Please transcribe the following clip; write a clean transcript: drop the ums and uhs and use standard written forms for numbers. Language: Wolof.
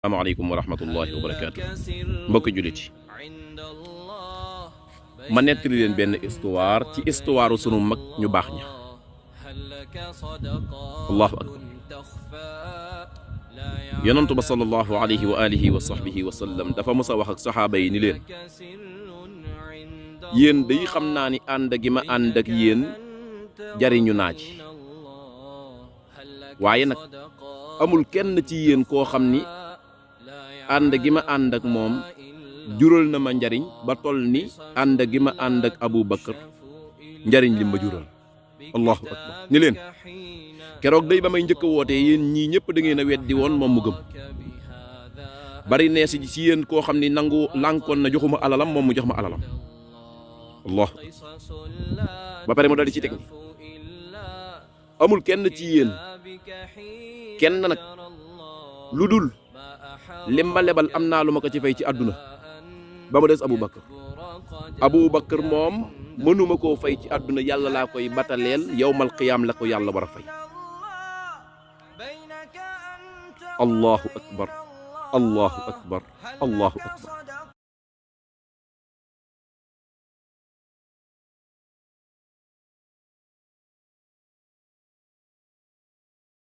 asalaamaaleykum wa rahmatullahi wa barakaatu mbokki jullit yi ma nettali leen benn histoire ci histoire sunu mag ñu baax ña allahu akbar yonantu ba sallallahu alayhi wa alihi wa sahbihi wa sallam dafa mës a wax ak saxaaba yi ni leen yéen day xam naa ni ànd gi ma ànd ak yéen jariñu naa ci waaye nag amul kenn ci yéen koo xam ni ànd gi ma ànd ak moom jural na ma njariñ ba toll ni ànd gi ma ànd ak Abu Bakar njariñ li ma jural allahu akbar ni leen keroog day ba may njëkk a wootee yéen ñii ñëpp da ngeen a weddi woon moom mu gëm bari nee si ci yéen koo xam ni nangu lànkoon na joxuma alalam moom mu jox ma alalam allah ba pare mu dal di ci teg ni amul kenn ci yéen kenn nag lu dul lim ma lebal am naa lu ma ko ci fay ci àdduna ba mu des Abu Bakar moom mënuma koo fay ci àdduna yàlla laa koy bataleel yawmal qiyaam la ko yàlla war a fay allahu akbar allahu akbar allahu akbar